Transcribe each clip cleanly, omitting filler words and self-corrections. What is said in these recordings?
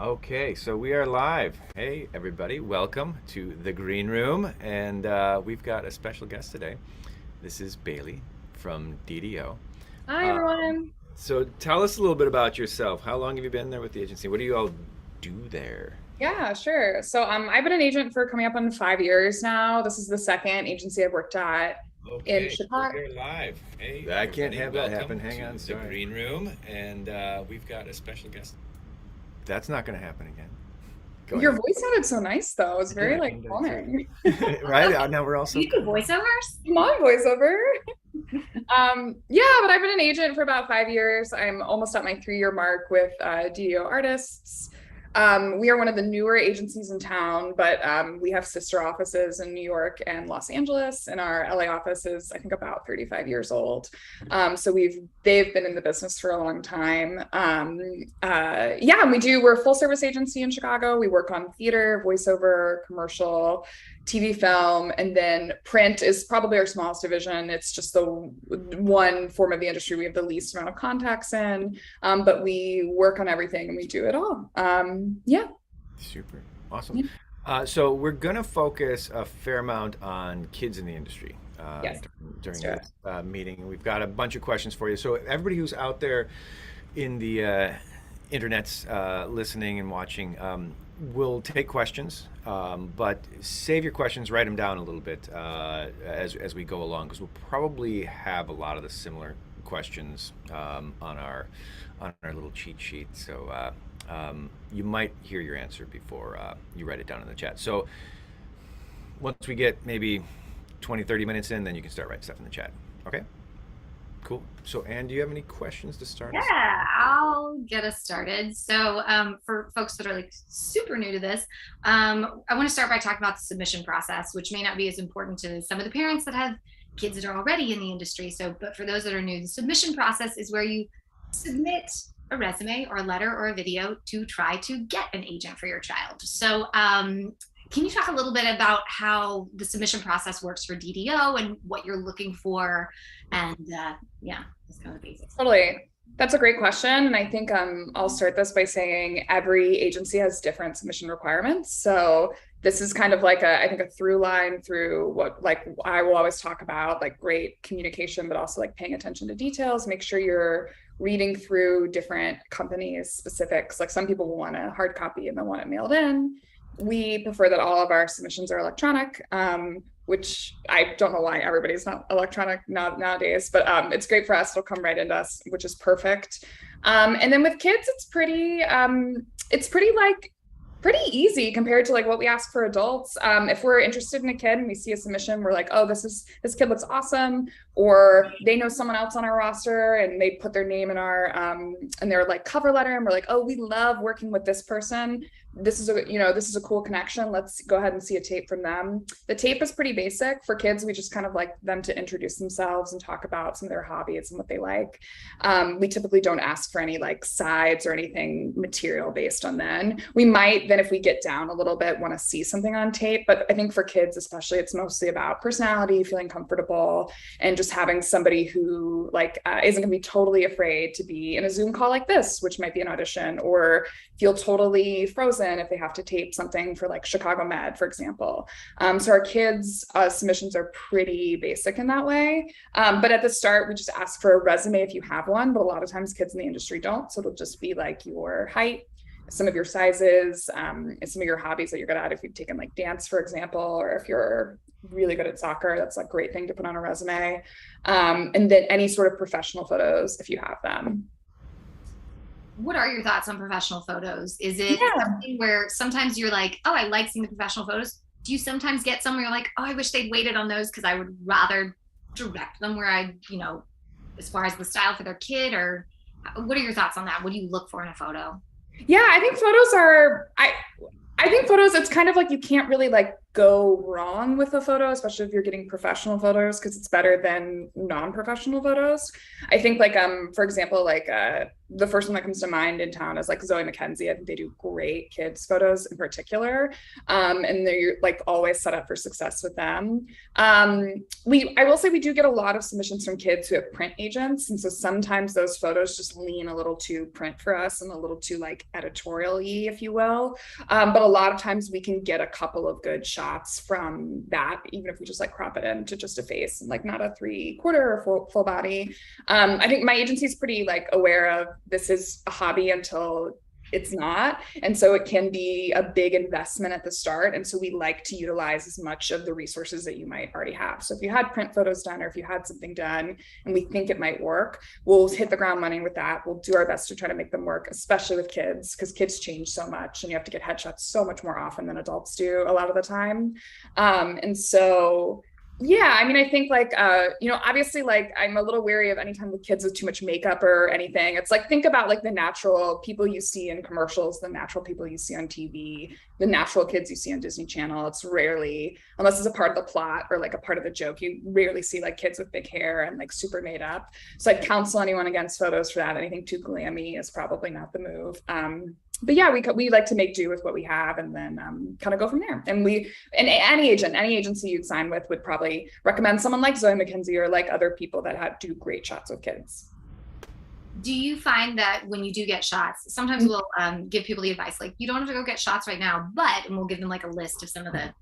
Okay, so we are live. Hey, everybody, welcome to the green room. And we've got a special guest today. This is Bailey from DDO. Hi, Um, everyone. so tell us a little bit about yourself. How long have you been there with the agency? What do you all do there? Yeah, sure. I've been an agent for coming up on 5 years now. This is the second agency I've worked at in Okay, so Chicago. we are live. Hey, I can't Awesome. have that happen. Hang on, the sorry. Green room, and we've got a special guest. That's not going to happen again. Go Your ahead. voice sounded so nice, though. It was Yeah, very like and calming. right now we're also You do voiceovers? My voiceover. Yeah, but I've been an agent for about 5 years. I'm almost at my 3 year mark with DDO artists. We are one of the newer agencies in town, but we have sister offices in New York and Los Angeles, and our LA office is, I think, about 35 years old. So they've been in the business for a long time. Yeah, and we're a full service agency in Chicago. We work on theater, voiceover, commercial, TV, film, and then print is probably our smallest division. It's just the one form of the industry we have the least amount of contacts in, but we work on everything and we do it all. Yeah. super awesome. Yeah. So we're gonna focus a fair amount on kids in the industry Yes. Let's during do it. this meeting. We've got a bunch of questions for you. So everybody who's out there in the internet's listening and watching, will take questions, but save your questions, write them down a little bit as we go along, because we'll probably have a lot of the similar questions on our little cheat sheet. So you might hear your answer before you write it down in the chat. So once we get maybe 20, 30 minutes in, then you can start writing stuff in the chat. Okay? Cool. So, Anne, do you have any questions to start us? Yeah, I'll get us started. For folks that are like super new to this, I want to start by talking about the submission process, which may not be as important to some of the parents that have kids that are already in the industry. But for those that are new, the submission process is where you submit a resume or a letter or a video to try to get an agent for your child. Can you talk a little bit about how the submission process works for DDO and what you're looking for? And yeah, that's kind of the basics. Totally. That's a great question. And I think I'll start this by saying every agency has different submission requirements. So this is kind of like I think a through line through what like I will always talk about, like great communication, but also like paying attention to details. Make sure you're reading through different companies' specifics. Like some people will want a hard copy and they'll want it mailed in. We prefer that all of our submissions are electronic, which I don't know why everybody's not electronic nowadays, but it's great for us. It'll come right into us, which is perfect. And then with kids, it's pretty easy compared to like what we ask for adults. If we're interested in a kid and we see a submission, we're like, oh, this kid looks awesome, or they know someone else on our roster and they put their name in in their like cover letter, and we're like, oh, we love working with this person. This is a cool connection. Let's go ahead and see a tape from them. The tape is pretty basic. For kids, we just kind of like them to introduce themselves and talk about some of their hobbies and what they like. We typically don't ask for any like sides or anything material based on then. We might then, if we get down a little bit, want to see something on tape. But I think for kids especially, it's mostly about personality, feeling comfortable, and just having somebody who like isn't going to be totally afraid to be in a Zoom call like this, which might be an audition, or feel totally frozen if they have to tape something for like Chicago Med, for example. So our kids' submissions are pretty basic in that way. But at the start, we just ask for a resume if you have one, but a lot of times kids in the industry don't. So it'll just be like your height, some of your sizes, and some of your hobbies that you're good at. If you've taken like dance, for example, or if you're really good at soccer, that's a great thing to put on a resume. And then any sort of professional photos if you have them. What are your thoughts on professional photos? Is it Yeah. something where sometimes you're like, oh, I like seeing the professional photos? Do you sometimes get some where you're like, oh, I wish they'd waited on those because I would rather direct them where as far as the style for their kid? Or what are your thoughts on that? What do you look for in a photo? Yeah, I think photos, it's kind of like you can't really like go wrong with a photo, especially if you're getting professional photos, because it's better than non-professional photos. I think like for example, like the first one that comes to mind in town is like Zoe McKenzie. I think they do great kids photos in particular. And they're like always set up for success with them. I will say we do get a lot of submissions from kids who have print agents. And so sometimes those photos just lean a little too print for us and a little too like editorial-y, if you will. But a lot of times we can get a couple of good shots from that, even if we just like crop it into just a face and like not a 3/4 or full body. I think my agency is pretty like aware of this is a hobby until it's not. And so it can be a big investment at the start. And so we like to utilize as much of the resources that you might already have. So if you had print photos done, or if you had something done and we think it might work, we'll hit the ground running with that. We'll do our best to try to make them work, especially with kids, because kids change so much and you have to get headshots so much more often than adults do a lot of the time. And so yeah, I mean, I think like, you know, obviously like I'm a little wary of anytime with kids with too much makeup or anything. It's like, think about like the natural people you see in commercials, the natural people you see on TV, the natural kids you see on Disney Channel. It's rarely, unless it's a part of the plot or like a part of the joke, you rarely see like kids with big hair and like super made up. So I'd counsel anyone against photos for that. Anything too glammy is probably not the move. But yeah, we like to make do with what we have and then kind of go from there. And any agency you'd sign with would probably recommend someone like Zoe McKenzie or like other people that do great shots with kids. Do you find that when you do get shots, sometimes we'll give people the advice, like, you don't have to go get shots right now, and we'll give them like a list of some of the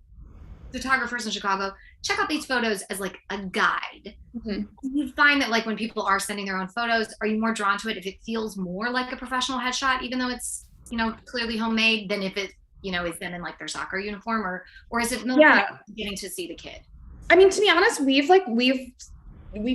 photographers in Chicago, check out these photos as like a guide. Mm-hmm. You find that like when people are sending their own photos, are you more drawn to it if it feels more like a professional headshot, even though it's, you know, clearly homemade, than if it, you know, is them in like their soccer uniform, or is it more like getting to see the kid? I mean, to be honest, we've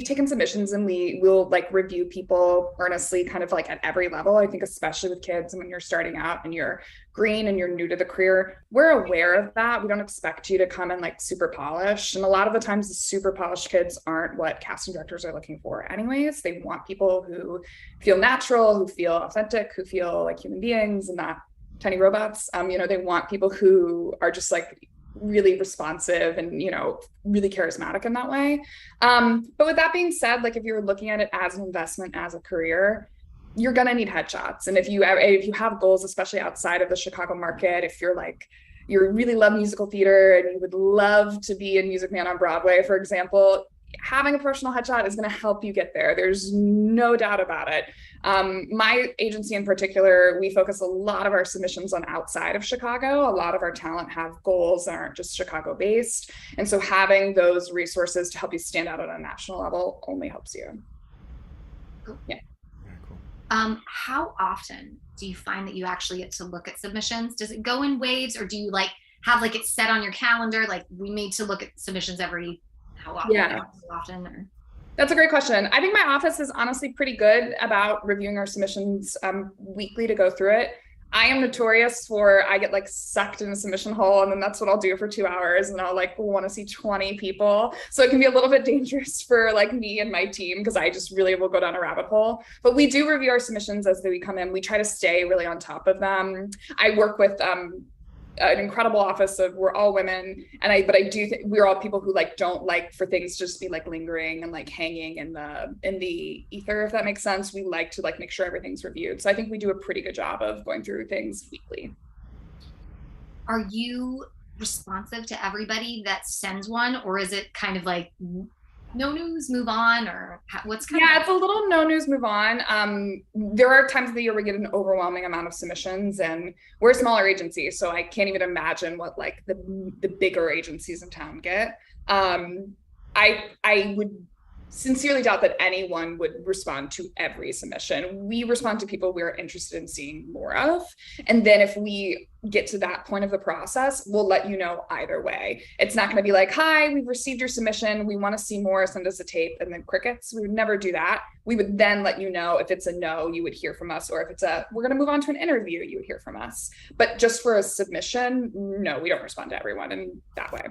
taken submissions and we will like review people earnestly kind of like at every level. I think especially with kids, when you're starting out and you're green and you're new to the career, we're aware of that. We don't expect you to come in like super polished. And a lot of the times the super polished kids aren't what casting directors are looking for anyways. They want people who feel natural, who feel authentic, who feel like human beings and not tiny robots. You know, they want people who are just like really responsive and, you know, really charismatic in that way. But with that being said, like if you're looking at it as an investment, as a career, you're going to need headshots. And if you have goals, especially outside of the Chicago market, if you're like, you really love musical theater and you would love to be in Music Man on Broadway, for example, having a professional headshot is going to help you get there. There's no doubt about it. My agency in particular, we focus a lot of our submissions on outside of Chicago. A lot of our talent have goals that aren't just Chicago based. And so having those resources to help you stand out at a national level only helps you. Cool. Yeah. Cool. How often do you find that you actually get to look at submissions? Does it go in waves, or do you like have like it set on your calendar? Like we need to look at submissions every how often? Yeah. How often or? That's a great question. I think my office is honestly pretty good about reviewing our submissions weekly to go through it. I am notorious for, I get like sucked in a submission hole and then that's what I'll do for 2 hours and I'll like want to see 20 people. So it can be a little bit dangerous for like me and my team because I just really will go down a rabbit hole. But we do review our submissions as they come in. We try to stay really on top of them. I work with an incredible office of, we're all women, and but I do think we're all people who like don't like for things to just be like lingering and like hanging in the ether, if that makes sense. We like to like make sure everything's reviewed. So I think we do a pretty good job of going through things weekly. Are you responsive to everybody that sends one, or is it kind of like no news, move on, or what's kind of? It's a little no news, move on. There are times of the year we get an overwhelming amount of submissions, and we're a smaller agency, so I can't even imagine what like the bigger agencies in town get. I would sincerely doubt that anyone would respond to every submission. We respond to people we're interested in seeing more of. And then if we get to that point of the process, we'll let you know either way. It's not going to be like, hi, we've received your submission, we want to see more, send us a tape, and then crickets. We would never do that. We would then let you know if it's a no, you would hear from us, or if it's we're going to move on to an interview, you would hear from us. But just for a submission, no, we don't respond to everyone in that way.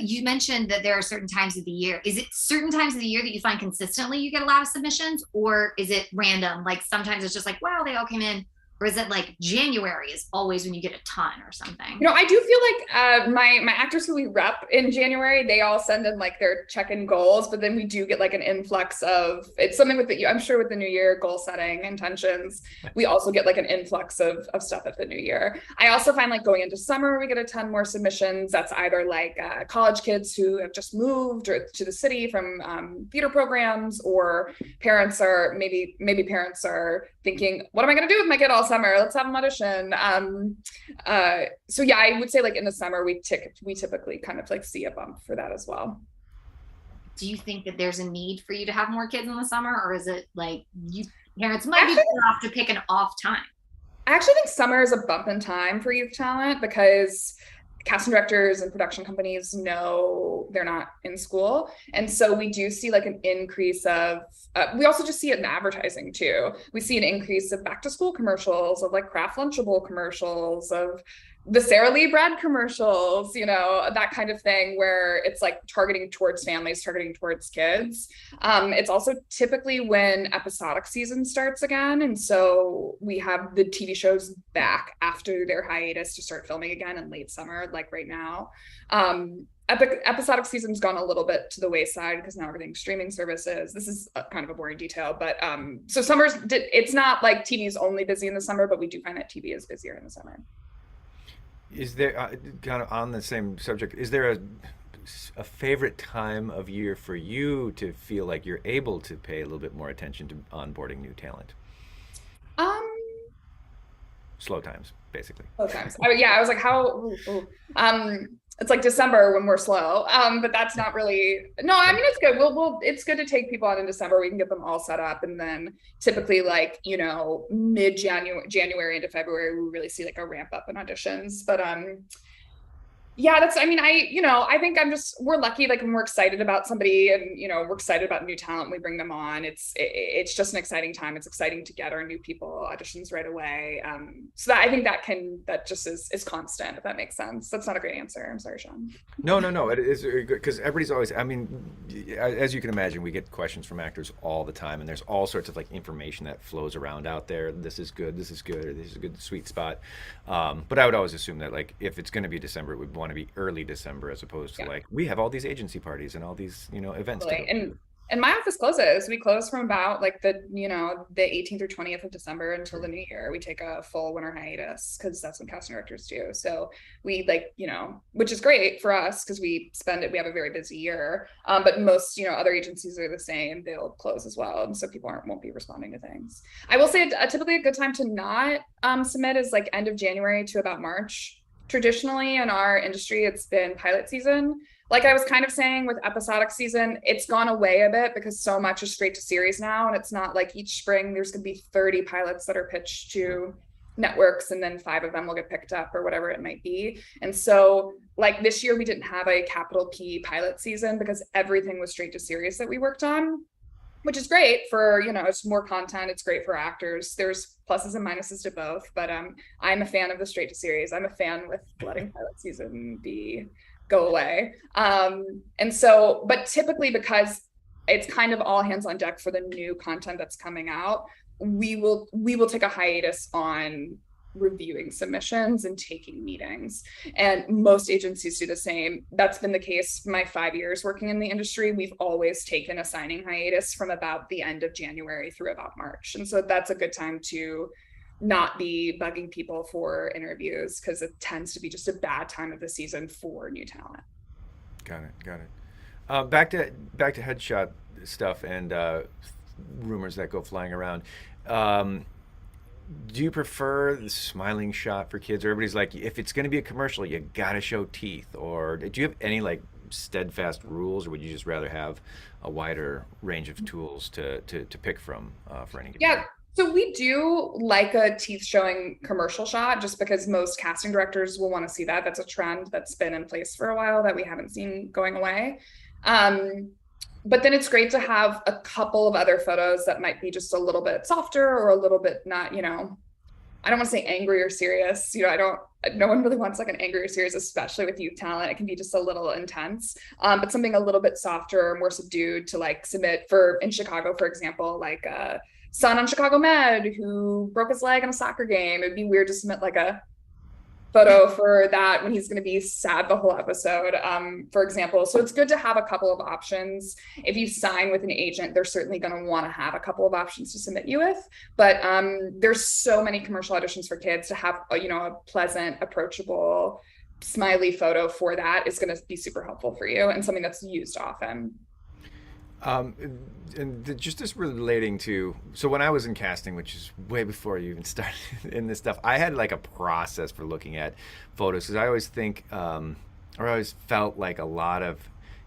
You mentioned that there are certain times of the year. Is it certain times of the year that you find consistently you get a lot of submissions, or is it random? Like sometimes it's just like, wow, they all came in Or is it like January is always when you get a ton or something? You know, I do feel like my actors who we rep in January, they all send in like their check-in goals, but then we do get like an influx of, it's something with the, I'm sure with the new year goal setting intentions, we also get like an influx of stuff at the new year. I also find like going into summer, we get a ton more submissions. That's either like college kids who have just moved or to the city from theater programs, or parents are maybe parents are thinking, what am I going to do with my kid all summer? Let's have an audition. So yeah, I would say like in the summer, we typically kind of like see a bump for that as well. Do you think that there's a need for you to have more kids in the summer, or is it like you parents might be better off to pick an off time? I actually think summer is a bump in time for youth talent because casting directors and production companies know they're not in school. And so we do see like an increase of, we also just see it in advertising too. We see an increase of back to school commercials, of like Kraft Lunchable commercials, of the Sara Lee bread commercials, you know, that kind of thing, where it's like targeting towards families, targeting towards kids. It's also typically when episodic season starts again. And so we have the TV shows back after their hiatus to start filming again in late summer, like right now. Episodic season's gone a little bit to the wayside because now everything's streaming services. This is kind of a boring detail, but so summer's, it's not like TV is only busy in the summer, but we do find that TV is busier in the summer. Is there, kind of on the same subject, is there a favorite time of year for you to feel like you're able to pay a little bit more attention to onboarding new talent? Slow times, basically. Slow times. I was like, it's like December when we're slow, but that's not really, no, I mean, it's good. It's good to take people on in December. We can get them all set up. And then typically like, you know, January into February, we really see like a ramp up in auditions, but, yeah, I think we're lucky, like when we're excited about somebody and, you know, we're excited about new talent, we bring them on. It's just an exciting time. It's exciting to get our new people auditions right away. So that I think that just is constant, if that makes sense. That's not a great answer. I'm sorry, Sean. No, it is good because everybody's always, I mean, as you can imagine, we get questions from actors all the time, and there's all sorts of like information that flows around out there. This is good, or this is a good sweet spot. But I would always assume that like if it's going to be December, it would want to be early December as opposed to like we have all these agency parties and all these, you know, events. Totally. And my office closes. We close from about like the 18th or 20th of December until the new year. We take a full winter hiatus because that's what casting directors do. So we like, you know, which is great for us because we have a very busy year. But most, you know, other agencies are the same. They'll close as well. And so people won't be responding to things. I will say typically a good time to not submit is like end of January to about March. Traditionally in our industry, it's been pilot season. Like I was kind of saying with episodic season, it's gone away a bit because so much is straight to series now. And it's not like each spring there's going to be 30 pilots that are pitched to networks and then 5 of them will get picked up or whatever it might be. And so like this year we didn't have a capital P pilot season because everything was straight to series that we worked on, which is great for, you know, it's more content. It's great for actors. There's pluses and minuses to both, but I'm a fan of the straight to series. I'm a fan with letting pilot season go away. And so, but typically because it's kind of all hands on deck for the new content that's coming out, we will take a hiatus on reviewing submissions and taking meetings. And most agencies do the same. That's been the case my 5 years working in the industry. We've always taken a signing hiatus from about the end of January through about March. And so that's a good time to not be bugging people for interviews because it tends to be just a bad time of the season for new talent. Got it. Back to headshot stuff and rumors that go flying around. Do you prefer the smiling shot for kids? Or everybody's like, if it's going to be a commercial, you got to show teeth. Or do you have any like steadfast rules, or would you just rather have a wider range of tools to pick from for any? Yeah. So we do like a teeth showing commercial shot just because most casting directors will want to see that. That's a trend that's been in place for a while that we haven't seen going away. But then it's great to have a couple of other photos that might be just a little bit softer or a little bit not, you know, I don't want to say angry or serious. You know, no one really wants like an angry or serious, especially with youth talent. It can be just a little intense, but something a little bit softer, more subdued to like submit for in Chicago, for example, like son on Chicago Med who broke his leg in a soccer game. It'd be weird to submit like a photo for that when he's going to be sad the whole episode, for example. So it's good to have a couple of options. If you sign with an agent, they're certainly going to want to have a couple of options to submit you with. But there's so many commercial auditions for kids. To have a pleasant, approachable, smiley photo for that is going to be super helpful for you, and something that's used often. And just this relating to, so when I was in casting, which is way before you even started in this stuff, I had like a process for looking at photos, because I always think, or I always felt like a lot of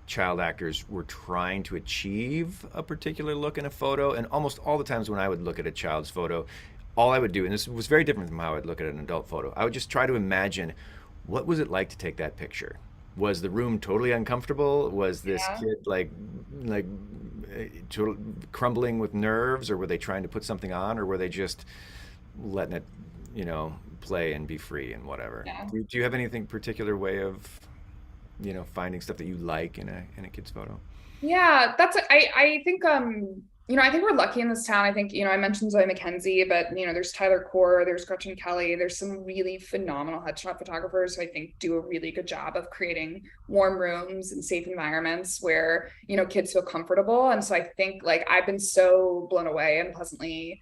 child actors were trying to achieve a particular look in a photo. And almost all the times when I would look at a child's photo, all I would do, and this was very different from how I would look at an adult photo, I would just try to imagine, what was it like to take that picture? Was the room totally uncomfortable? Was this kid like crumbling with nerves, or were they trying to put something on, or were they just letting it, play and be free and whatever? Yeah. Do you have anything particular way of, finding stuff that you like in a kid's photo? Yeah, I think I think we're lucky in this town. I think, I mentioned Zoe McKenzie, but there's Tyler Core, there's Gretchen Kelly, there's some really phenomenal headshot photographers who I think do a really good job of creating warm rooms and safe environments where, kids feel comfortable. And so I think like I've been so blown away and pleasantly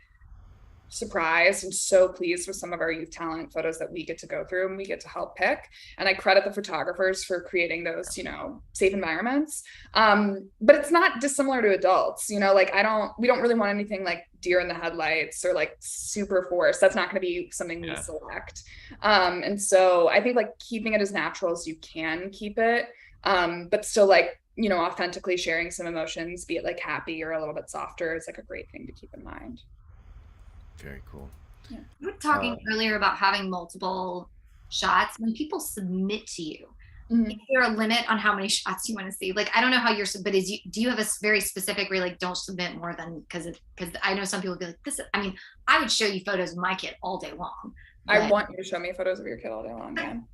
surprised and so pleased with some of our youth talent photos that we get to go through and we get to help pick. And I credit the photographers for creating those, safe environments. But it's not dissimilar to adults, we don't really want anything like deer in the headlights or like super forced. That's not going to be something we select. And so I think like keeping it as natural as you can keep it, but still like, authentically sharing some emotions, be it like happy or a little bit softer, is like a great thing to keep in mind. Very cool. Yeah. We were talking earlier about having multiple shots. When people submit to you, is there a limit on how many shots you want to see? Like, I don't know how you're, but do you have a very specific where like, don't submit more than, because I know some people would be like, I would show you photos of my kid all day long. I want you to show me photos of your kid all day long, man.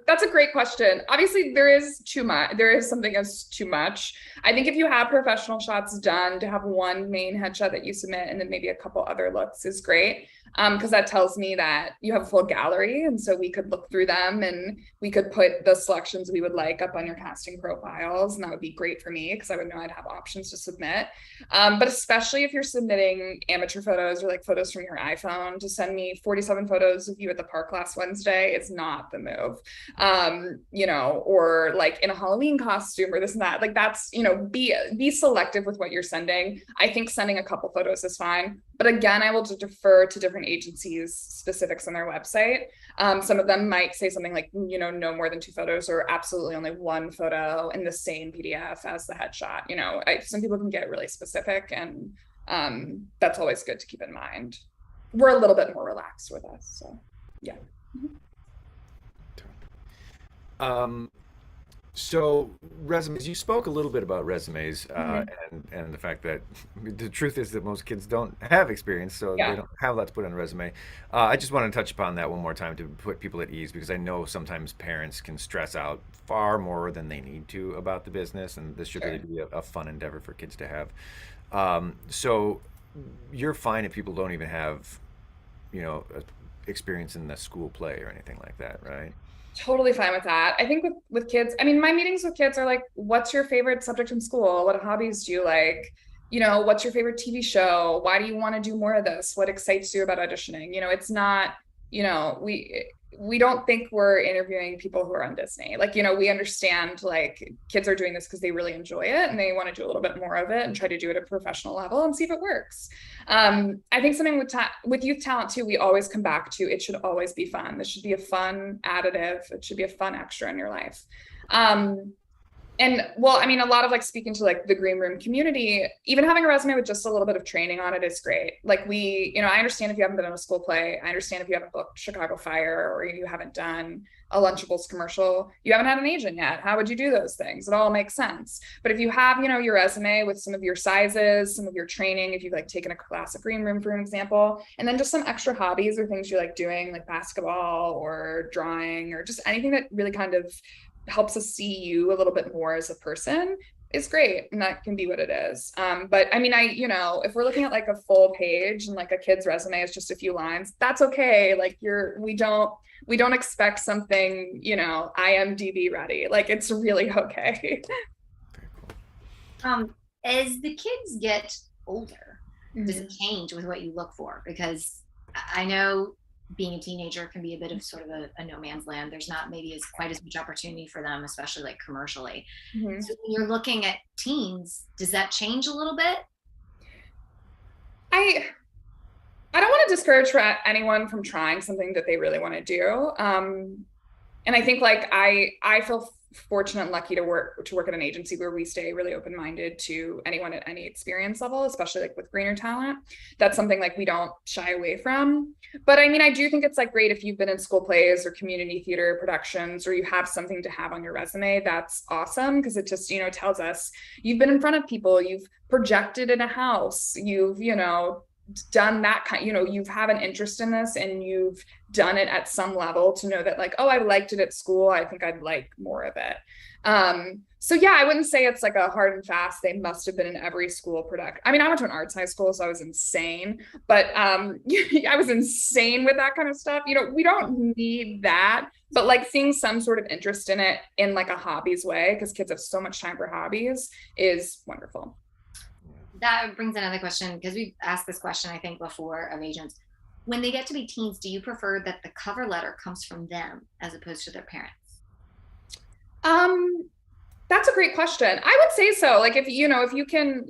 That's a great question. Obviously, there is too much. There is something as too much. I think if you have professional shots done, to have one main headshot that you submit and then maybe a couple other looks is great. Because that tells me that you have a full gallery, and so we could look through them and we could put the selections we would like up on your casting profiles, and that would be great for me because I would know I'd have options to submit. But especially if you're submitting amateur photos or like photos from your iPhone, to send me 47 photos of you at the park last Wednesday, it's not the move. Or like in a Halloween costume or this and that. Like that's, be selective with what you're sending. I think sending a couple photos is fine. But again, I will defer to different agencies' specifics on their website. Some of them might say something like, no more than 2 photos, or absolutely only 1 photo in the same PDF as the headshot. Some people can get really specific, and that's always good to keep in mind. We're a little bit more relaxed with us, so yeah. So resumes, you spoke a little bit about resumes, and the fact that the truth is that most kids don't have experience, so they don't have a lot to put on a resume. I just want to touch upon that one more time to put people at ease, because I know sometimes parents can stress out far more than they need to about the business, and this should really be a fun endeavor for kids to have. So you're fine if people don't even have, experience in the school play or anything like that, right? Totally fine with that. I think with kids, my meetings with kids are like, what's your favorite subject in school? What hobbies do you like? What's your favorite TV show? Why do you want to do more of this? What excites you about auditioning? It's not, we don't think we're interviewing people who are on Disney. Like, we understand like kids are doing this because they really enjoy it and they want to do a little bit more of it and try to do it at a professional level and see if it works. I think something with youth talent too, we always come back to, it should always be fun. This should be a fun additive. It should be a fun extra in your life. And well, a lot of like speaking to like the green room community, even having a resume with just a little bit of training on it is great. Like I understand if you haven't been in a school play, I understand if you haven't booked Chicago Fire or you haven't done a Lunchables commercial, you haven't had an agent yet. How would you do those things? It all makes sense. But if you have, your resume with some of your sizes, some of your training, if you've like taken a class of green room, for an example, and then just some extra hobbies or things you like doing, like basketball or drawing or just anything that really kind of helps us see you a little bit more as a person, is great, and that can be what it is. But I mean, if we're looking at like a full page and like a kid's resume is just a few lines, that's okay. Like we don't expect something, IMDb ready. Like it's really okay. As the kids get older, does Mhm. it change with what you look for? Because I know being a teenager can be a bit of sort of a no man's land. There's not maybe as quite as much opportunity for them, especially like commercially. Mhm. So when you're looking at teens, does that change a little bit? I I don't want to discourage anyone from trying something that they really want to do. And I think like I feel fortunate and lucky to work at an agency where we stay really open-minded to anyone at any experience level, especially like with greener talent. That's something like we don't shy away from. But I mean, I do think it's like great if you've been in school plays or community theater productions, or you have something to have on your resume. That's awesome, because it just, tells us you've been in front of people, you've projected in a house, you've, done that kind, you've have an interest in this, and you've done it at some level to know that like, oh, I liked it at school, I think I'd like more of it. So yeah, I wouldn't say it's like a hard and fast, they must have been in every school product. I mean, I went to an arts high school, so I was insane, but I was insane with that kind of stuff. We don't need that, but like seeing some sort of interest in it in like a hobbies way, because kids have so much time for hobbies, is wonderful. That brings another question, because we've asked this question, I think, before of agents. When they get to be teens, do you prefer that the cover letter comes from them as opposed to their parents? Um, That's a great question. I would say so. Like if you can,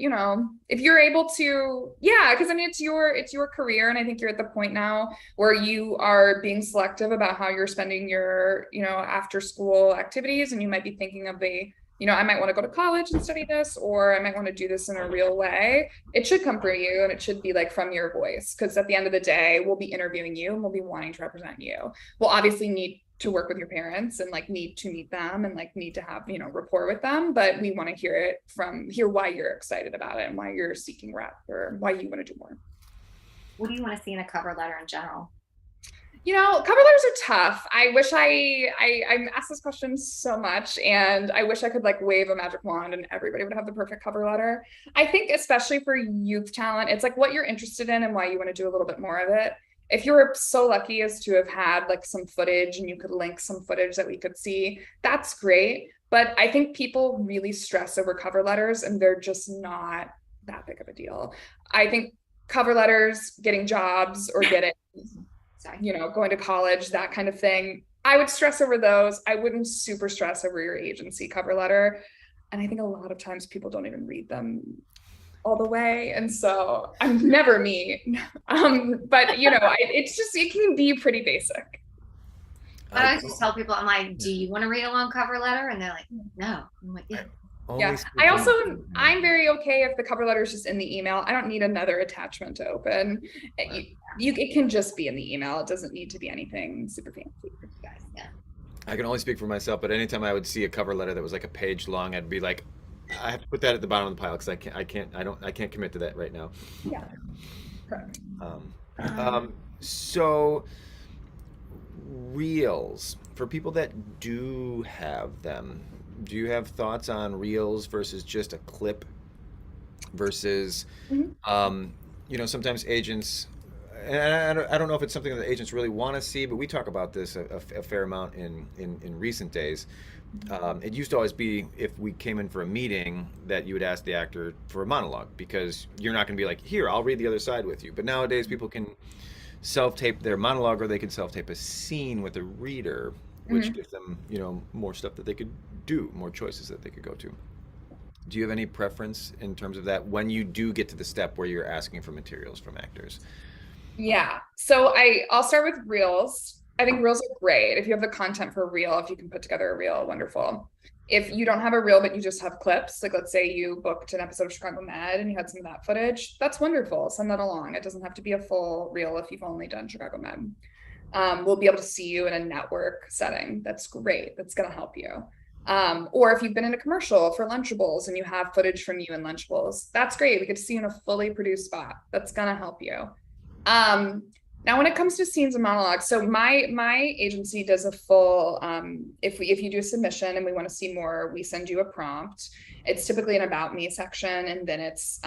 if you're able to, yeah, because I mean it's your career, and I think you're at the point now where you are being selective about how you're spending your, after school activities, and you might be thinking of I might want to go to college and study this, or I might want to do this in a real way. It should come from you, and it should be like from your voice, because at the end of the day, we'll be interviewing you and we'll be wanting to represent you. We'll obviously need to work with your parents and like need to meet them and like need to have rapport with them, but we want to hear why you're excited about it and why you're seeking rep, or why you want to do more. What do you want to see in a cover letter in general? Cover letters are tough. I wish I'm asked this question so much, and I wish I could like wave a magic wand and everybody would have the perfect cover letter. I think especially for youth talent, it's like what you're interested in and why you want to do a little bit more of it. If you were so lucky as to have had like some footage and you could link some footage that we could see, that's great. But I think people really stress over cover letters, and they're just not that big of a deal. I think cover letters, getting jobs or getting, Sorry. going to college, that kind of thing, I would stress over those. I wouldn't super stress over your agency cover letter. And I think a lot of times people don't even read them all the way, and so I'm never me. But it can be pretty basic. I always just tell people, I'm like, do you want to read a long cover letter? And they're like, no. I'm like, yeah. Yeah, I'm very okay if the cover letter is just in the email. I don't need another attachment to open. It can just be in the email. It doesn't need to be anything super fancy for you guys. Yeah. I can only speak for myself, but anytime I would see a cover letter that was like a page long, I'd be like, I have to put that at the bottom of the pile, because I can't commit to that right now. Yeah. Correct. So reels, for people that do have them, do you have thoughts on reels versus just a clip versus, sometimes agents, and I don't know if it's something that agents really want to see, but we talk about this a fair amount in recent days. It used to always be, if we came in for a meeting, that you would ask the actor for a monologue, because you're not going to be like, here, I'll read the other side with you. But nowadays people can self-tape their monologue, or they can self-tape a scene with a reader, which gives them, more stuff that they could do, more choices that they could go to. Do you have any preference in terms of that when you do get to the step where you're asking for materials from actors? Yeah. So I'll start with reels. I think reels are great. If you have the content for a reel, if you can put together a reel, wonderful. If you don't have a reel, but you just have clips, like let's say you booked an episode of Chicago Med and you had some of that footage, that's wonderful. Send that along. It doesn't have to be a full reel if you've only done Chicago Med. We'll be able to see you in a network setting. That's great. That's going to help you. Or if you've been in a commercial for Lunchables and you have footage from you in Lunchables, that's great. We get to see you in a fully produced spot. That's going to help you. Now, when it comes to scenes and monologues, so my agency does a full, if you do a submission and we want to see more, we send you a prompt. It's typically an about me section, and then it's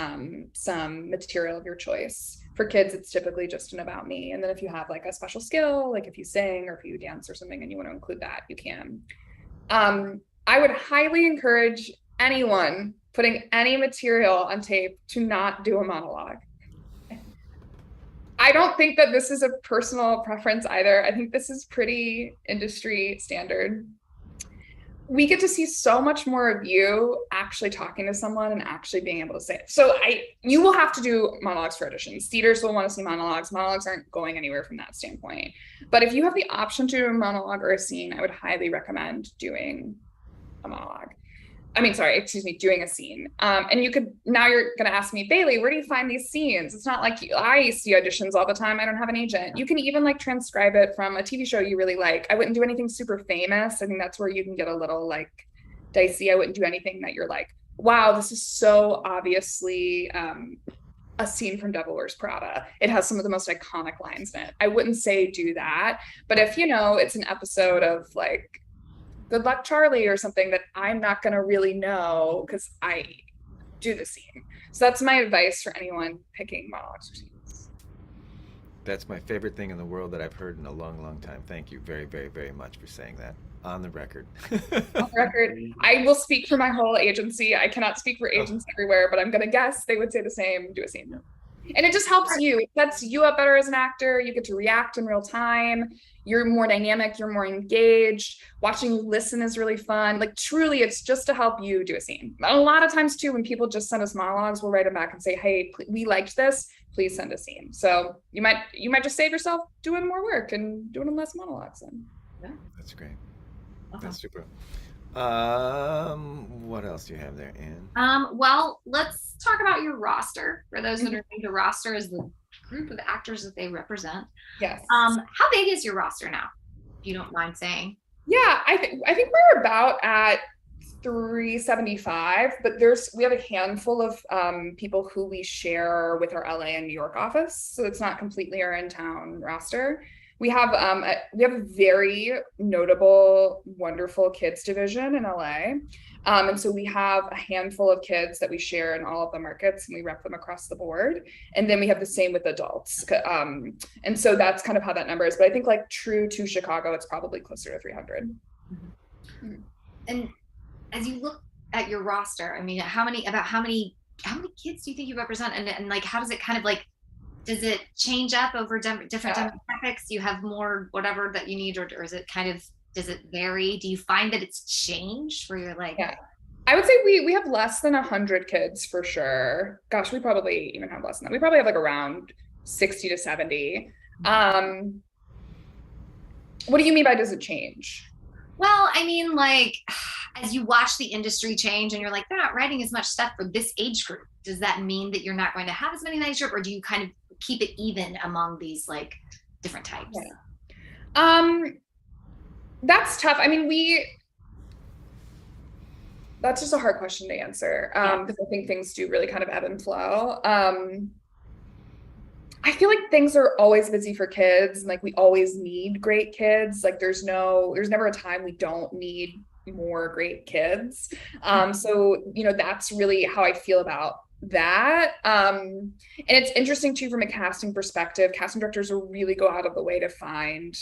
some material of your choice. For kids, it's typically just an about me. And then if you have like a special skill, like if you sing or if you dance or something and you want to include that, you can. I would highly encourage anyone putting any material on tape to not do a monologue. I don't think that this is a personal preference either. I think this is pretty industry standard. We get to see so much more of you actually talking to someone and actually being able to say it. So you will have to do monologues for auditions. Theaters will want to see monologues. Monologues aren't going anywhere from that standpoint. But if you have the option to do a monologue or a scene, I would highly recommend doing a monologue. Doing a scene. And now you're going to ask me, Bailey, where do you find these scenes? It's not like I see auditions all the time. I don't have an agent. You can even like transcribe it from a TV show you really like. I wouldn't do anything super famous. I think that's where you can get a little like dicey. I wouldn't do anything that you're like, wow, this is so obviously a scene from Devil Wears Prada. It has some of the most iconic lines in it. I wouldn't say do that. But if it's an episode of like Good Luck Charlie or something that I'm not going to really know because I do the scene. So that's my advice for anyone picking monologues or scenes. That's my favorite thing in the world that I've heard in a long, long time. Thank you very, very, very much for saying that on the record. On the record, I will speak for my whole agency. I cannot speak for agents everywhere, but I'm going to guess they would say the same, do a scene. And it just helps you. It sets you up better as an actor. You get to react in real time. You're more dynamic. You're more engaged. Watching you listen is really fun. Like truly, it's just to help you do a scene. A lot of times too, when people just send us monologues, we'll write them back and say, hey, we liked this. Please send a scene. So you might just save yourself doing more work and doing less monologues. And yeah, that's great. That's super. What else do you have there, Anne? Well, let's talk about your roster. For those that are new, the roster is the group of actors that they represent. Yes. How big is your roster now, if you don't mind saying? Yeah, I think we're about at 375, but we have a handful of people who we share with our LA and New York office, so it's not completely our in-town roster. We have a very notable, wonderful kids division in LA. And so we have a handful of kids that we share in all of the markets and we rep them across the board. And then we have the same with adults. And so that's kind of how that number is. But I think like true to Chicago, it's probably closer to 300. Mm-hmm. And as you look at your roster, I mean, how many kids do you think you represent? And like, how does it kind of like, does it change up over different demographics? Do you have more whatever that you need, or is it kind of, does it vary? Do you find that it's changed where you're like? Yeah, I would say we have less than 100 kids for sure. Gosh, we probably even have less than that. We probably have like around 60 to 70. What do you mean by does it change? Well, I mean, like, as you watch the industry change and you're like, they're not writing as much stuff for this age group. Does that mean that you're not going to have as many in that age group, or do you kind of keep it even among these like different types? Yeah. That's tough. I mean, that's just a hard question to answer because I think things do really kind of ebb and flow. I feel like things are always busy for kids, and like we always need great kids. Like there's never a time we don't need more great kids. So that's really how I feel about that. And it's interesting too from a casting perspective. Casting directors will really go out of the way to find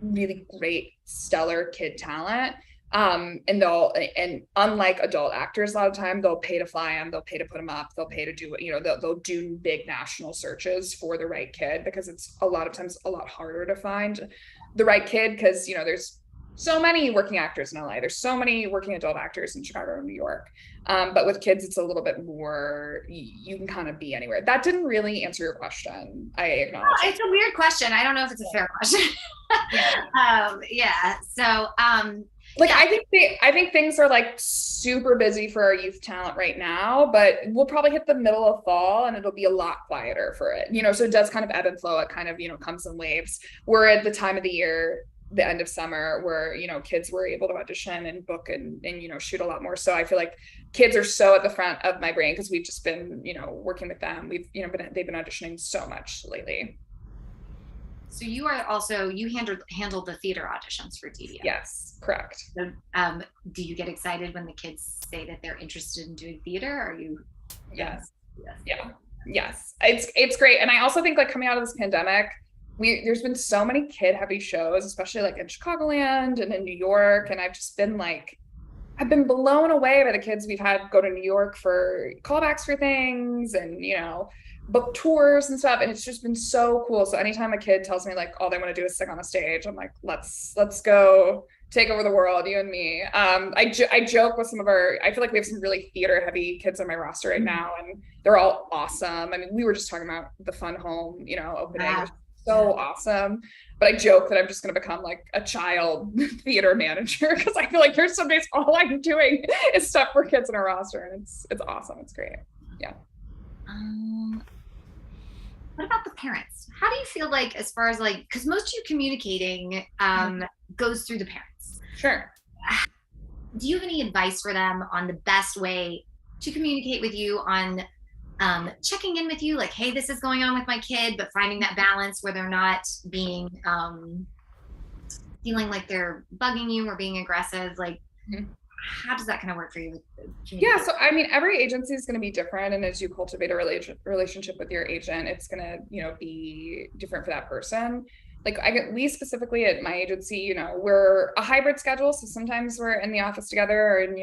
really great, stellar kid talent. And unlike adult actors, a lot of time they'll pay to fly them, they'll pay to put them up, they'll pay to do they'll do big national searches for the right kid, because it's a lot of times a lot harder to find the right kid because there's so many working actors in LA, there's so many working adult actors in Chicago and New York. But with kids, it's a little bit more, you can kind of be anywhere. That didn't really answer your question. I acknowledge. Oh, it's a weird question. I don't know if it's a fair question. So, I think things are like super busy for our youth talent right now, but we'll probably hit the middle of fall and it'll be a lot quieter for it. So it does kind of ebb and flow. It kind of, comes in waves. We're at the time of the year, the end of summer, where kids were able to audition and book and shoot a lot more. So I feel like kids are so at the front of my brain because we've just been working with them. They've been auditioning so much lately. So you handled the theater auditions for DDO. Yes, correct. So, do you get excited when the kids say that they're interested in doing theater? Are you? Yes. Yes. Yeah. Yes. It's great. And I also think like coming out of this pandemic, there's been so many kid heavy shows, especially like in Chicagoland and in New York. And I've just been like, I've been blown away by the kids we've had go to New York for callbacks for things and, book tours and stuff. And it's just been so cool. So anytime a kid tells me like all they want to do is sing on a stage, I'm like, let's go take over the world, you and me. I joke with I feel like we have some really theater heavy kids on my roster right now, and they're all awesome. I mean, we were just talking about the Fun Home, opening. Wow. So awesome. But I joke that I'm just going to become like a child theater manager because I feel like here's some days all I'm doing is stuff for kids in a roster, and it's awesome. It's great. Yeah. What about the parents? How do you feel like, as far as like, because most of you communicating goes through the parents. Sure. Do you have any advice for them on the best way to communicate with you on checking in with you, like, hey, this is going on with my kid, but finding that balance where they're not being feeling like they're bugging you or being aggressive? Like, how does that kind of work for you? Yeah, so I mean, every agency is going to be different, and as you cultivate a relationship with your agent, it's going to be different for that person. Like we specifically at my agency, we're a hybrid schedule, so sometimes we're in the office together, and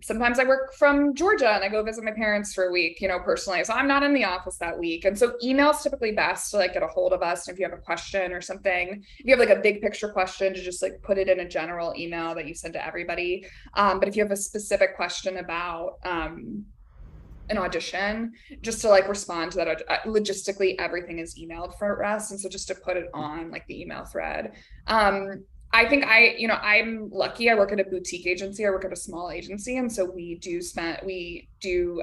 sometimes I work from Georgia and I go visit my parents for a week, personally. So I'm not in the office that week. And so email's typically best to like get a hold of us. And if you have a question or something, if you have like a big picture question, to just like put it in a general email that you send to everybody. But if you have a specific question about an audition, just to like respond to that, logistically, everything is emailed for us. And so just to put it on like the email thread. I think I'm lucky. I work at a boutique agency. I work at a small agency. And so we do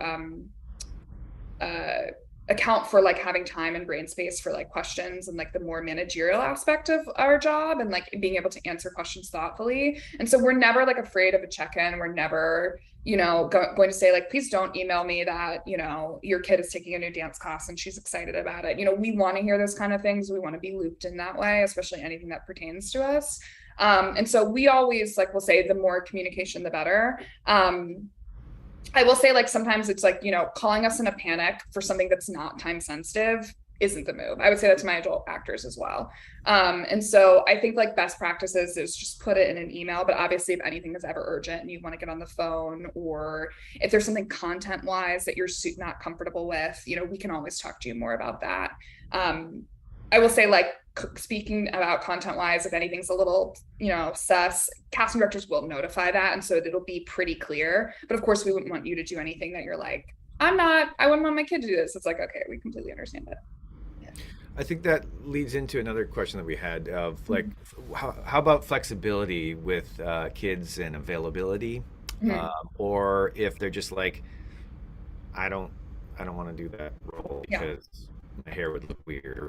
account for like having time and brain space for like questions and like the more managerial aspect of our job and like being able to answer questions thoughtfully. And so we're never like afraid of a check-in. We're never, going to say like, please don't email me that, your kid is taking a new dance class and she's excited about it. We want to hear those kind of things. We want to be looped in that way, especially anything that pertains to us. And so we always like, we'll say the more communication, the better. I will say like, sometimes it's like, calling us in a panic for something that's not time sensitive isn't the move. I would say that to my adult actors as well. And so I think like best practices is just put it in an email, but obviously if anything is ever urgent and you want to get on the phone, or if there's something content wise that you're not comfortable with, we can always talk to you more about that. I will say like, speaking about content wise, if anything's a little, sus, casting directors will notify that. And so it'll be pretty clear, but of course we wouldn't want you to do anything that you're like, I wouldn't want my kid to do this. It's like, okay, we completely understand it. I think that leads into another question that we had of like, how about flexibility with kids and availability, or if they're just like, I don't want to do that role because my hair would look weird, or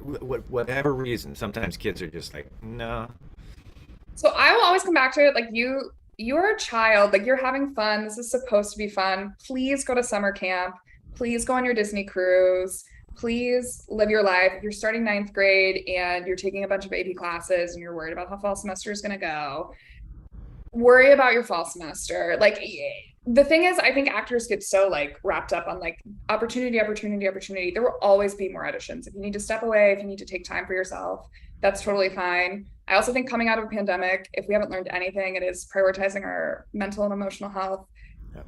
whatever reason. Sometimes kids are just like, no. So I will always come back to it. Like you're a child, like you're having fun. This is supposed to be fun. Please go to summer camp. Please go on your Disney cruise. Please live your life. If you're starting 9th grade and you're taking a bunch of AP classes and you're worried about how fall semester is going to go, worry about your fall semester. Like the thing is, I think actors get so like wrapped up on like opportunity. There will always be more auditions. If you need to step away, if you need to take time for yourself, that's totally fine. I also think coming out of a pandemic, if we haven't learned anything, it is prioritizing our mental and emotional health.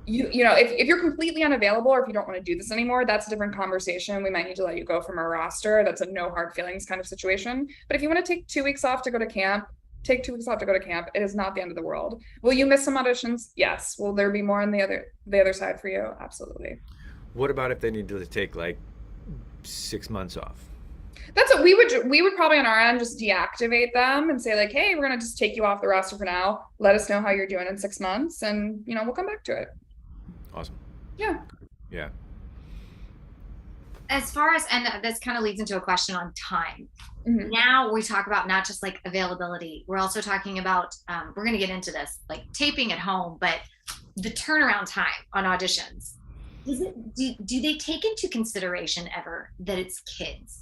If you're completely unavailable, or if you don't want to do this anymore, that's a different conversation. We might need to let you go from a roster. That's a no hard feelings kind of situation. But if you want to take 2 weeks off to go to camp, take 2 weeks off to go to camp. It is not the end of the world. Will you miss some auditions? Yes. Will there be more on the other side for you? Absolutely. What about if they need to take like 6 months off? That's what we would probably on our end just deactivate them and say like, hey, we're going to just take you off the roster for now. Let us know how you're doing in 6 months, and we'll come back to it. Awesome. Yeah. As far as, and this kind of leads into a question on time. Now we talk about not just like availability. We're also talking about, we're going to get into this, like taping at home, but the turnaround time on auditions. Do they take into consideration ever that it's kids?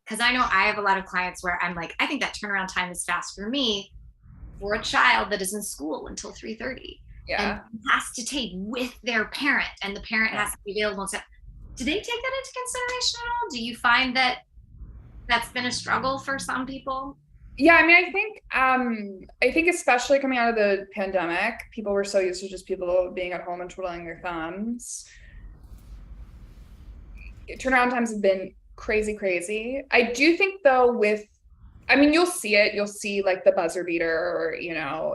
because I know I have a lot of clients where I'm like, I think that turnaround time is fast for me for a child that is in school until 3:30 and has to tape with their parent, and the parent has to be available. So do they take that into consideration at all? Do you find that that's been a struggle for some people? Yeah, I mean, I think especially coming out of the pandemic, people were so used to just people being at home and twiddling their thumbs. Turnaround times have been crazy. I do think though you'll see it. You'll see like the buzzer beater or,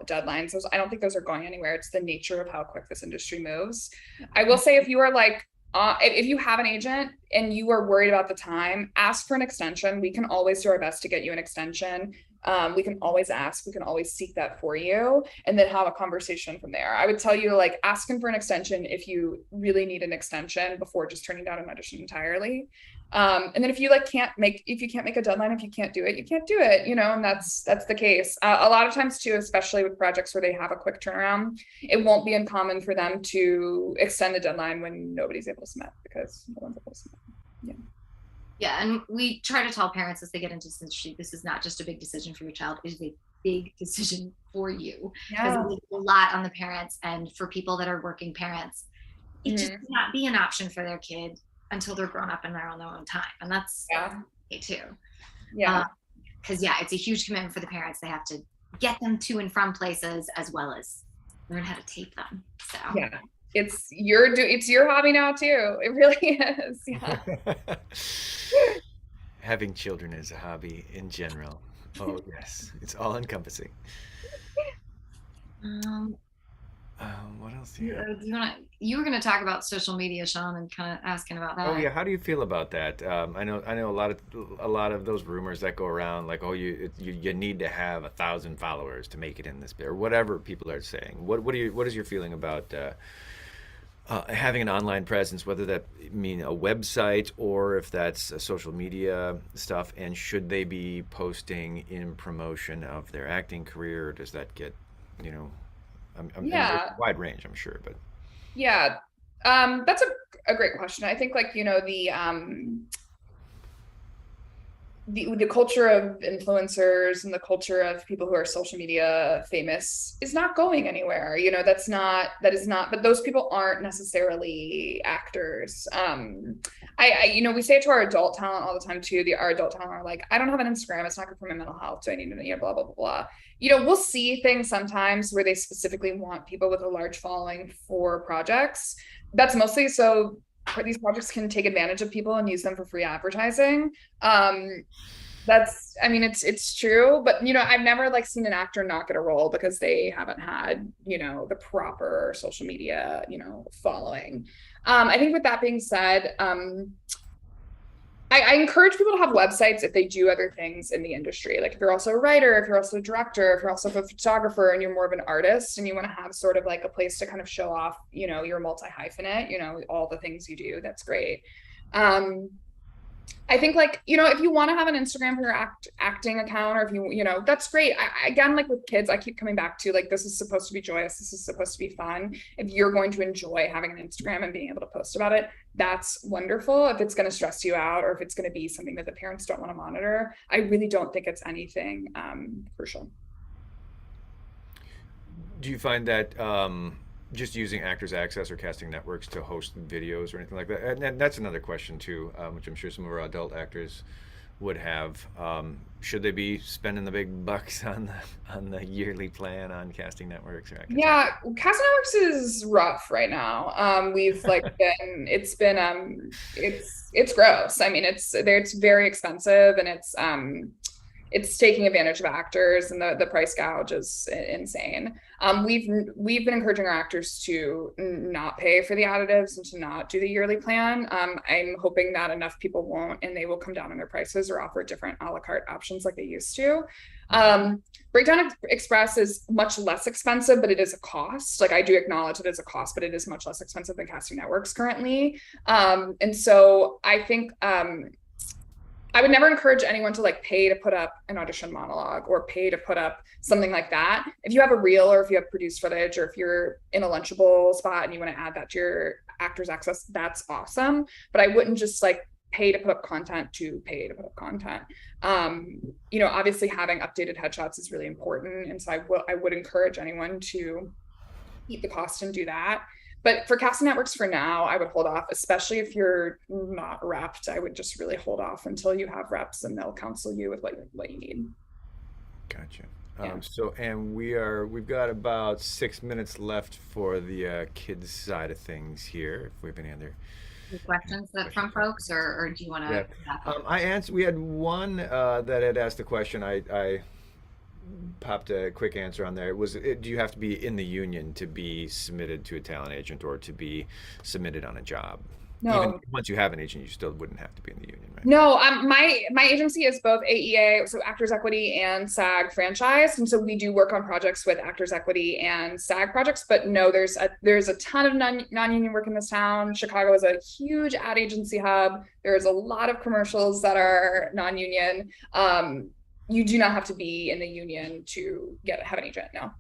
deadlines. I don't think those are going anywhere. It's the nature of how quick this industry moves. I will say if you are like, if you have an agent and you are worried about the time, ask for an extension. We can always do our best to get you an extension. We can always ask, we can always seek that for you, and then have a conversation from there. I would tell you, like, asking for an extension if you really need an extension before just turning down an audition entirely. And then if you can't make a deadline, if you can't do it, you can't do it, and that's the case. A lot of times too, especially with projects where they have a quick turnaround, it won't be uncommon for them to extend the deadline when nobody's able to submit because no one's able to submit. Yeah, and we try to tell parents as they get into this industry, this is not just a big decision for your child, it is a big decision for you. Because it is a lot on the parents, and for people that are working parents, it just cannot be an option for their kid until they're grown up and they're on their own time. And that's okay too. Yeah. Because it's a huge commitment for the parents. They have to get them to and from places as well as learn how to tape them. So yeah. It's your hobby now too. It really is. Yeah. Having children is a hobby in general. Oh yes, it's all encompassing. What else do you have? You were going to talk about social media, Sean, and kind of asking about that. Oh yeah, how do you feel about that? I know a lot of those rumors that go around, like, oh, you need to have 1,000 followers to make it in this bit, or whatever people are saying. What is your feeling about having an online presence, whether that mean a website or if that's a social media stuff, and should they be posting in promotion of their acting career, or does that get, a wide range, I'm sure, but yeah, that's a great question. I think the culture of influencers and the culture of people who are social media famous is not going anywhere. That is not, but those people aren't necessarily actors. We say it to our adult talent all the time too. Our adult talent are like, I don't have an Instagram. It's not good for my mental health. So I need to, blah, blah, blah, blah. We'll see things sometimes where they specifically want people with a large following for projects. That's mostly so these projects can take advantage of people and use them for free advertising. It's true, but I've never seen an actor not get a role because they haven't had the proper social media following. I think with that being said, I encourage people to have websites if they do other things in the industry. Like if you're also a writer, if you're also a director, if you're also a photographer and you're more of an artist and you want to have sort of like a place to kind of show off, your multi-hyphenate, all the things you do, that's great. I think if you want to have an Instagram for your acting account, or if you, that's great. Again, like with kids, I keep coming back to this is supposed to be joyous. This is supposed to be fun. If you're going to enjoy having an Instagram and being able to post about it, that's wonderful. If it's going to stress you out or if it's going to be something that the parents don't want to monitor, I really don't think it's anything crucial. Do you find that just using Actors Access or casting networks to host videos or anything like that? And that's another question too, which I'm sure some of our adult actors would have. Should they be spending the big bucks on the yearly plan on casting networks? Or yeah, casting networks is rough right now. We've it's gross. I mean, it's very expensive, and it's taking advantage of actors, and the price gouge is insane. We've been encouraging our actors to not pay for the additives and to not do the yearly plan. I'm hoping that enough people won't, and they will come down on their prices or offer different a la carte options like they used to. Breakdown Express is much less expensive, but it is a cost. I do acknowledge it is a cost, but it is much less expensive than casting networks currently. And so I think I would never encourage anyone to pay to put up an audition monologue or pay to put up something like that. If you have a reel, or if you have produced footage, or if you're in a Lunchable spot and you want to add that to your Actors Access, that's awesome. But I wouldn't just pay to put up content to pay to put up content. You know, obviously having updated headshots is really important. And so I would encourage anyone to eat the cost and do that. But for casting networks for now, I would hold off, especially if you're not repped. I would just really hold off until you have reps and they'll counsel you with what you need. Gotcha. Yeah. So, and we've got about 6 minutes left for the kids side of things here. If we have any other questions that from folks, or do you want to? Yeah. I answered. We had one that had asked the question. I popped a quick answer on there. It was, do you have to be in the union to be submitted to a talent agent or to be submitted on a job? No. Even once you have an agent, you still wouldn't have to be in the union, right? No, my agency is both AEA, so Actors Equity, and SAG franchise, and so we do work on projects with Actors Equity and SAG projects. But no, there's a ton of non-union work in this town. Chicago is a huge ad agency hub. There's a lot of commercials that are non-union. You do not have to be in the union to have an agent. No.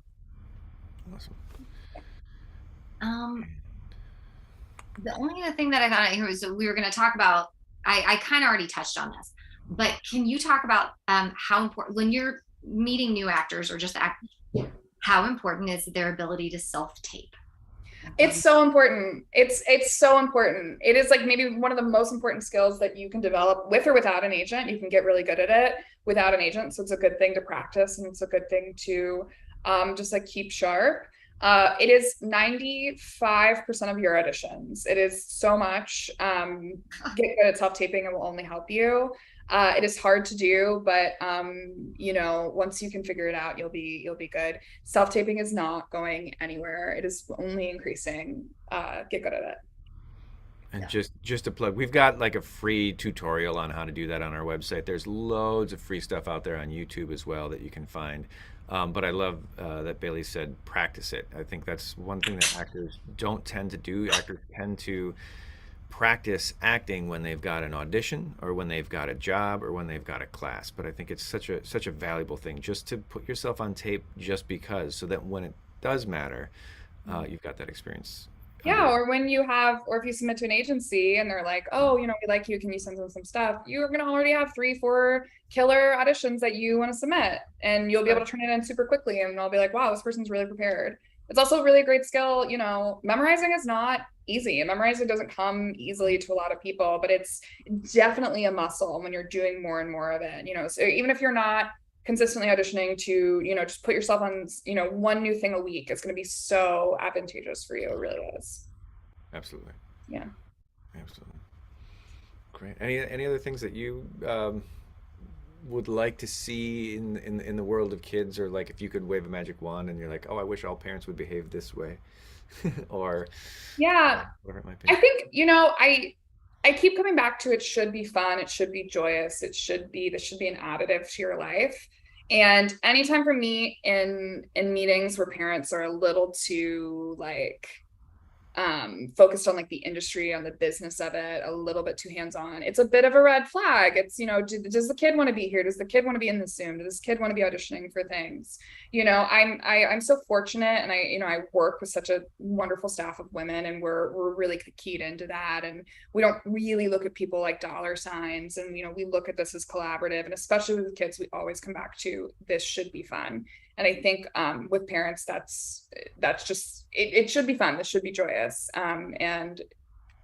Awesome. The only other thing that I thought I heard was we were going to talk about, I kind of already touched on this, but can you talk about how important, when you're meeting new actors or just actors, how important is their ability to self-tape? It's so important. It's so important. It is like maybe one of the most important skills that you can develop with or without an agent. You can get really good at it without an agent. So it's a good thing to practice, and it's a good thing to just like keep sharp. It is 95% of your auditions. It is so much. Get good at self-taping. It will only help you. It is hard to do, but you know, once you can figure it out, you'll be good. Self-taping is not going anywhere. It is only increasing. Get good at it. And just to plug, we've got like a free tutorial on how to do that on our website. There's loads of free stuff out there on YouTube as well that you can find. But I love that Bailey said practice it. I think that's one thing that actors don't tend to do. Actors tend to practice acting when they've got an audition or when they've got a job or when they've got a class. But I think it's such a valuable thing just to put yourself on tape just because, so that when it does matter, you've got that experience. Yeah, or when you have, or if you submit to an agency and they're like, oh, you know, we like you, can you send them some stuff? You're going to already have 3-4 killer auditions that you want to submit, and you'll be able to turn it in super quickly. And I'll be like, wow, this person's really prepared. It's also a really great skill. You know, memorizing is not easy, and memorizing doesn't come easily to a lot of people, but it's definitely a muscle when you're doing more and more of it. You know, so even if you're not consistently auditioning, to, you know, just put yourself on, you know, one new thing a week. It's going to be so advantageous for you. It really is. Absolutely. Yeah. Absolutely. Great. Any other things that you would like to see in the world of kids, or like if you could wave a magic wand and you're like, oh, I wish all parents would behave this way, or yeah, whatever it might be. I think, you know, I keep coming back to, it should be fun. It should be joyous. This should be an additive to your life. And anytime for me in meetings where parents are a little too like focused on like the industry, on the business of it, a little bit too hands-on, it's a bit of a red flag. It's, you know, does the kid want to be here? Does the kid want to be in the Zoom? Does this kid want to be auditioning for things? You know, I'm so fortunate, and I work with such a wonderful staff of women, and we're really keyed into that. And we don't really look at people like dollar signs, and, you know, we look at this as collaborative. And especially with kids, we always come back to, this should be fun. And I think with parents, that's just, it should be fun. This should be joyous. And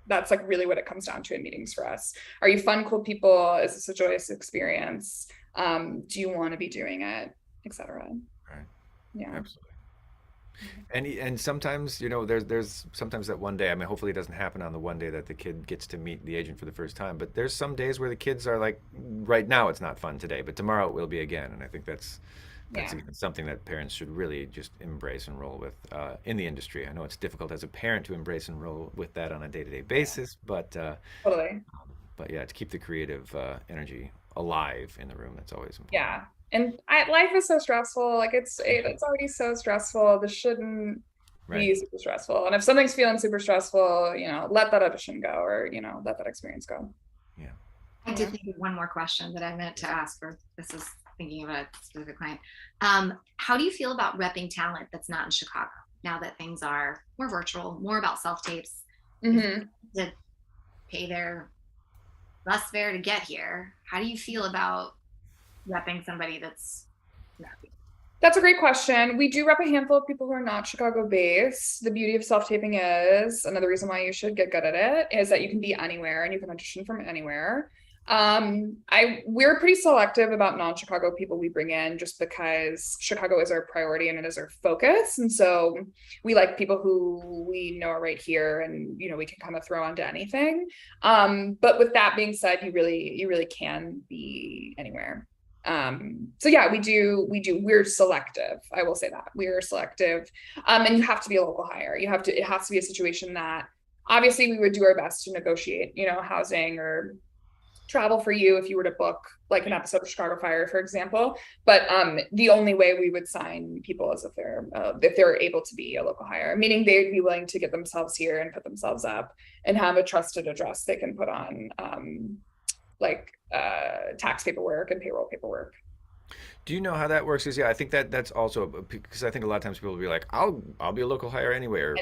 that's like really what it comes down to in meetings for us. Are you fun, cool people? Is this a joyous experience? Do you want to be doing it, etc.? Right. Yeah. Absolutely. And sometimes, you know, there's sometimes that one day, I mean, hopefully it doesn't happen on the one day that the kid gets to meet the agent for the first time, but there's some days where the kids are like, right now it's not fun today, but tomorrow it will be again. And I think that's something that parents should really just embrace and roll with in the industry. I know it's difficult as a parent to embrace and roll with that on a day-to-day basis, but totally. But yeah, to keep the creative energy alive in the room, that's always important. Yeah, and life is so stressful. Like it's already so stressful. This shouldn't be super stressful. And if something's feeling super stressful, you know, let that audition go, or, you know, let that experience go. Yeah. I did think of one more question that I meant to ask, for this is thinking of a specific client. How do you feel about repping talent that's not in Chicago now that things are more virtual, more about self-tapes, to pay their bus fare to get here. How do you feel about repping somebody that's not? That's a great question. We do rep a handful of people who are not Chicago based. The beauty of self-taping is, another reason why you should get good at it, is that you can be anywhere and you can audition from anywhere. We're pretty selective about non-Chicago people we bring in, just because Chicago is our priority and it is our focus. And so we like people who we know are right here and, you know, we can kind of throw onto anything. But with that being said, you really can be anywhere. So yeah, we're selective. I will say that we're selective. And you have to be a local hire. It has to be a situation that obviously we would do our best to negotiate, you know, housing or travel for you if you were to book like an episode of Chicago Fire, for example. But the only way we would sign people is if they're able to be a local hire, meaning they'd be willing to get themselves here and put themselves up and have a trusted address they can put on tax paperwork and payroll paperwork. Do you know how that works? Because yeah, I think that's also because I think a lot of times people will be like, I'll be a local hire anywhere.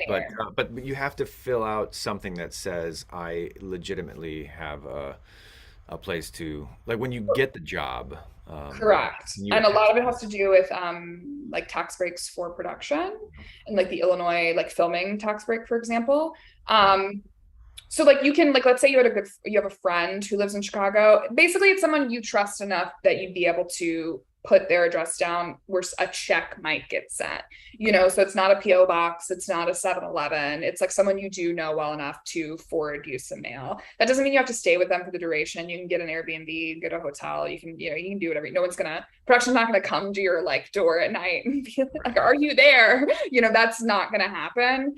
But you have to fill out something that says I legitimately have a place to, like, when you get the job. Correct. And a lot of it has to do with like tax breaks for production and like the Illinois like filming tax break, for example. So like you can, like, let's say you have a friend who lives in Chicago. Basically, it's someone you trust enough that you'd be able to put their address down where a check might get sent, you know, so it's not a PO box, it's not a 7-Eleven, it's like someone you do know well enough to forward you some mail. That doesn't mean you have to stay with them for the duration. You can get an Airbnb, get a hotel, you can do whatever. Production's not gonna come to your like door at night and be like, are you there? You know, that's not gonna happen.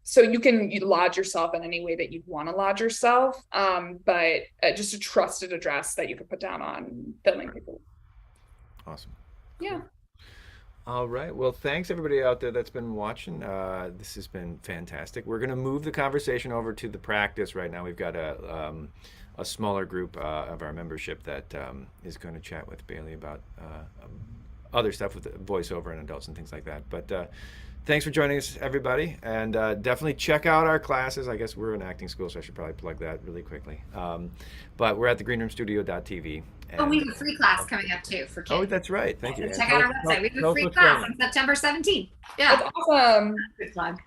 So you lodge yourself in any way that you'd want to lodge yourself, but just a trusted address that you could put down on filming people. Awesome. Yeah. All right. Well, thanks everybody out there that's been watching. This has been fantastic. We're going to move the conversation over to the practice right now. We've got a smaller group of our membership that is going to chat with Bailey about other stuff with voiceover and adults and things like that. But thanks for joining us, everybody. And definitely check out our classes. I guess we're an acting school, so I should probably plug that really quickly. But we're at thegreenroomstudio.tv. Oh, we have a free class coming up too for kids. Oh, that's right. Thank you. Check out our website. We have a free class on September 17th. Yeah. That's awesome. Good plug.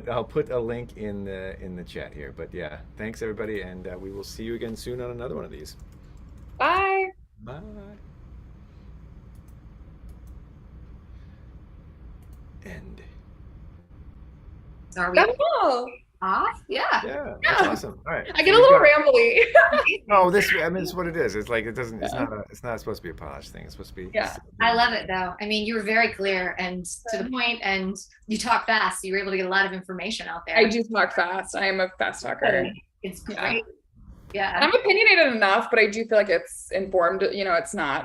I'll put a link in the chat here. But yeah, thanks everybody, and we will see you again soon on another one of these. Bye. Bye. End. So are we off? Yeah. Yeah, that's awesome. All right. I get a little rambly. No, it's what it is. It's like it's not supposed to be a polished thing. It's supposed to be. Yeah. I love it though. I mean, you were very clear and to the point, and you talk fast. So you were able to get a lot of information out there. I do talk fast. I am a fast talker. It's great. Yeah. I'm opinionated enough, but I do feel like it's informed. You know, it's not